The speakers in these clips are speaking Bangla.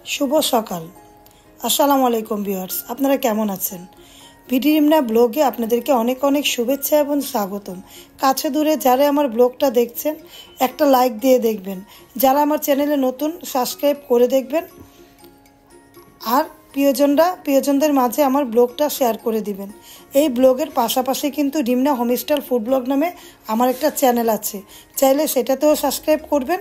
शुभ सकाल আসসালামু আলাইকুম ভিউয়ার্স আপনারা কেমন আছেন ভিডি রিমনা ব্লগে আপনাদেরকে অনেক অনেক শুভেচ্ছা এবং স্বাগতম কাছে দূরে যারা আমার ব্লগটা দেখছেন একটা লাইক দিয়ে দেখবেন যারা আমার চ্যানেলে নতুন সাবস্ক্রাইব করে দেখবেন আর প্রিয়জনদের মাঝে আমার ব্লগটা শেয়ার করে দিবেন এই ব্লগের পাশাপাশি কিন্তু রিমনা হোমস্টাইল ফুড ব্লগ নামে আমার একটা চ্যানেল আছে চাইলে সেটাতেও সাবস্ক্রাইব করবেন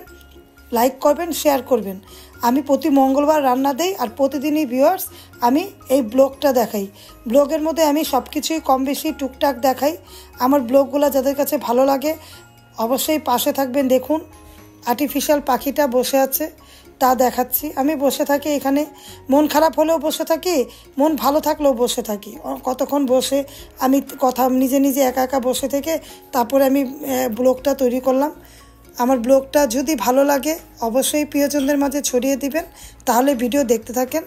লাইক করবেন শেয়ার করবেন আমি প্রতি মঙ্গলবার রান্না দেই আর প্রতিদিনই ভিউয়ার্স আমি এই ব্লগটা দেখাই ব্লগের মধ্যে আমি সব কিছুই কম বেশি টুকটাক দেখাই আমার ব্লগগুলো যাদের কাছে ভালো লাগে অবশ্যই পাশে থাকবেন দেখুন আর্টিফিশিয়াল পাখিটা বসে আছে তা দেখাচ্ছি আমি বসে থাকি এখানে মন খারাপ হলেও বসে থাকি মন ভালো থাকলেও বসে থাকি কতক্ষণ বসে আমি কথা নিজে নিজে একা একা বসে থেকে তারপরে আমি ব্লগটা তৈরি করলাম আমার ব্লগটা যদি ভালো লাগে অবশ্যই প্রিয়জনদের মাঝে ছড়িয়ে দিবেন তাহলে ভিডিও দেখতে থাকেন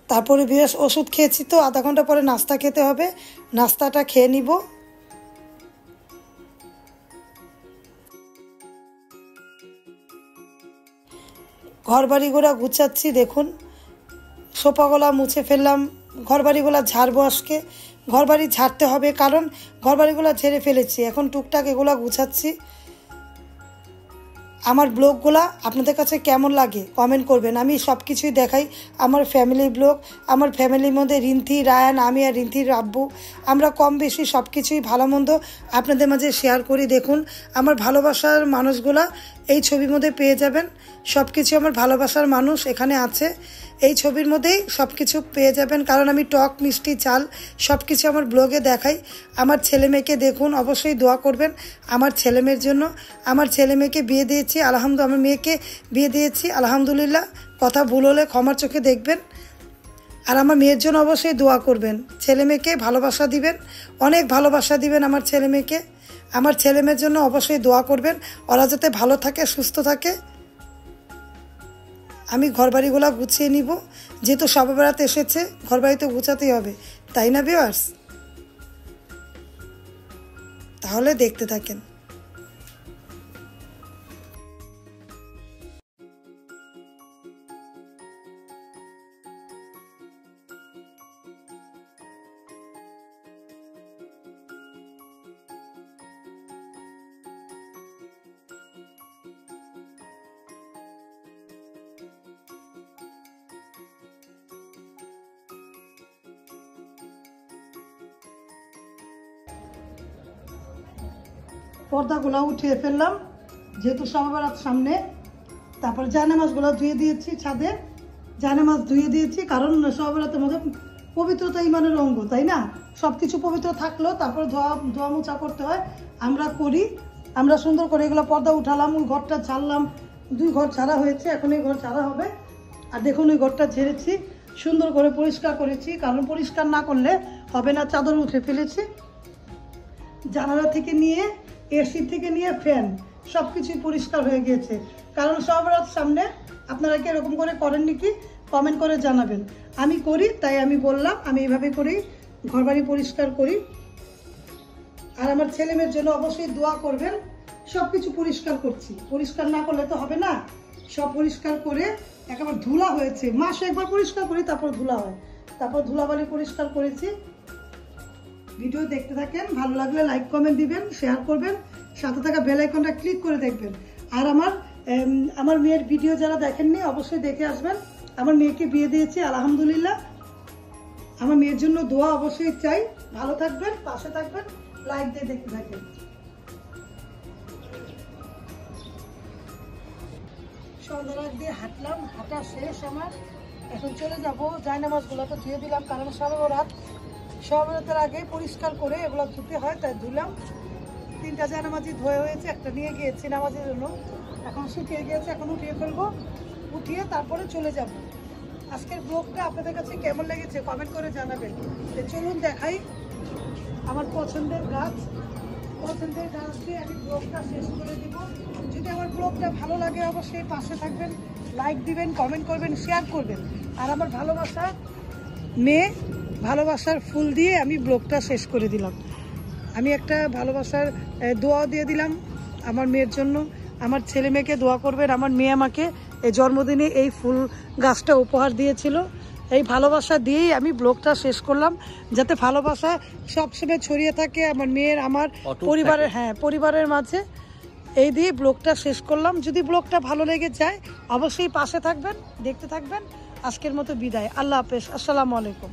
তারপরে বিশেষ ওষুধ খেয়েছি তো আধা ঘন্টা পরে নাস্তা খেতে হবে নাস্তাটা খেয়ে নিব ঘরবাড়িগুলো গুছাচ্ছি দেখুন সোফাগুলো মুছে ফেললাম ঘরবাড়িগুলো ঝাড়বো আজকে ঘরবাড়ি ঝাড়তে হবে কারণ ঘরবাড়িগুলো ঝেড়ে ফেলেছি এখন টুকটাক এগুলো গুছাচ্ছি আমার ব্লগগুলো আপনাদের কাছে কেমন লাগে কমেন্ট করবেন আমি সব কিছুই দেখাই আমার ফ্যামিলি ব্লগ আমার ফ্যামিলির মধ্যে রিন্থি রায়ান আমি আর রিন্থির আব্বু আমরা কম বেশি সব কিছুই ভালো মন্দ আপনাদের মাঝে শেয়ার করি দেখুন আমার ভালোবাসার মানুষগুলা এই ছবির মধ্যে পেয়ে যাবেন সব কিছু আমার ভালোবাসার মানুষ এখানে আছে এই ছবির মধ্যেই সব কিছু পেয়ে যাবেন কারণ আমি টক মিষ্টি চাল সব কিছু আমার ব্লগে দেখাই আমার ছেলে মেয়েকে দেখুন অবশ্যই দোয়া করবেন আমার ছেলে মেয়ের জন্য আমার ছেলে মেয়েকে বিয়ে দিয়েছি আলহামদুলিল্লাহ আমার মেয়েকে বিয়ে দিয়েছি আলহামদুলিল্লাহ কথা ভুল হলে ক্ষমার চোখে দেখবেন আর আমার মেয়ের জন্য অবশ্যই দোয়া করবেন ছেলে মেয়েকে ভালোবাসা দিবেন অনেক ভালোবাসা দিবেন আমার ছেলে মেয়েকে আমার ছেলে মেয়ের জন্য অবশ্যই দোয়া করবেন ওরা যাতে ভালো থাকে সুস্থ থাকে আমি ঘরবাড়িগুলো গুছিয়ে নিব যেহেতু সবে বেড়াতে এসেছে ঘরবাড়ি তো গুছাতেই হবে তাই না ভিউয়ার্স তাহলে দেখতে থাকেন পর্দাগুলো উঠিয়ে ফেললাম যেহেতু সবার সামনে তারপর জায়নামাজগুলো ধুয়ে দিয়েছি ছাদে জায়নামাজ ধুয়ে দিয়েছি কারণ সবার মধ্যে পবিত্রতা ইমানের অঙ্গ তাই না সব কিছু পবিত্র থাকলেও তারপর ধোয়া মোছা করতে হয় আমরা করি আমরা সুন্দর করে এগুলো পর্দা উঠালাম ওই ঘরটা ঝাড়লাম 2 ঘর ঝাড়া হয়েছে এখন এই ঘর ঝাড়া হবে আর দেখুন ওই ঘরটা ঝেড়েছি সুন্দর করে পরিষ্কার করেছি কারণ পরিষ্কার না করলে হবে না চাদর উঠে ফেলেছি জানালা থেকে নিয়ে এসি থেকে নিয়ে ফ্যান সব কিছুই পরিষ্কার হয়ে গিয়েছে কারণ সবার সামনে আপনারা কি এরকম করে করেন নাকি কমেন্ট করে জানাবেন আমি করি তাই আমি বললাম আমি এইভাবে করি ঘরবাড়ি পরিষ্কার করি আর আমার ছেলে মেয়ের জন্য অবশ্যই দোয়া করবেন সব কিছু পরিষ্কার করছি পরিষ্কার না করলে তো হবে না সব পরিষ্কার করে একেবারে ধুলা হয়েছে মাসে একবার পরিষ্কার করি তারপর ধুলা হয় তারপর ধুলাবালি পরিষ্কার করেছি ভিডিও দেখতে থাকেন ভালো লাগলে লাইক কমেন্ট দিবেন শেয়ার করবেন সাথে থাকা বেল আইকনটা ক্লিক করে দেখবেন আর আমার মেয়ের ভিডিও যারা দেখেননি অবশ্যই দেখে আসবেন আমার মেয়েকে বিয়ে দিয়েছি আলহামদুলিল্লাহ আমার মেয়ের জন্য দোয়া অবশ্যই চাই। ভালো থাকবেন, পাশে থাকবেন, লাইক দিয়ে দেখতে থাকবেন। সন্ধ্যা রাত দিয়ে হাঁটলাম, হাঁটা শেষ আমার। এখন চলে যাব। জায়নামাজগুলো তো ধুয়ে দিলাম, কারণ সবেরাতের আগে পরিষ্কার করে এগুলো ধুতে হয়, তাই ধুলাম। 3টা জায়নামাজি ধোয়া হয়েছে, একটা নিয়ে গিয়েছি নামাজের জন্য, এখন শুকিয়ে গিয়েছে, এখন উঠিয়ে ফেলবো। উঠিয়ে তারপরে চলে যাব। আজকের ব্লগটা আপনাদের কাছে কেমন লেগেছে কমেন্ট করে জানাবেন। চলুন দেখাই আমার পছন্দের গাছ দিয়ে আমি ব্লগটা শেষ করে দিব। যদি আমার ব্লগটা ভালো লাগে অবশ্যই পাশে থাকবেন, লাইক দিবেন, কমেন্ট করবেন, শেয়ার করবেন। আর আমার ভালোবাসার ফুল দিয়ে আমি ব্লগটা শেষ করে দিলাম। আমি একটা ভালোবাসার দোয়া দিয়ে দিলাম আমার মেয়ের জন্য। আমার ছেলে মেয়েকে দোয়া করবেন। আমার মেয়ে আমাকে এই জন্মদিনে এই ফুল গাছটা উপহার দিয়েছিল। এই ভালোবাসা দিয়েই আমি ব্লগটা শেষ করলাম, যাতে ভালোবাসা সবসময় ছড়িয়ে থাকে আমার মেয়ের, আমার পরিবারের মাঝে। এই দিয়ে ব্লগটা শেষ করলাম। যদি ব্লগটা ভালো লেগে যায় অবশ্যই পাশে থাকবেন, দেখতে থাকবেন। আজকের মতো বিদায়। আল্লাহ হাফেজ। আসসালামু আলাইকুম।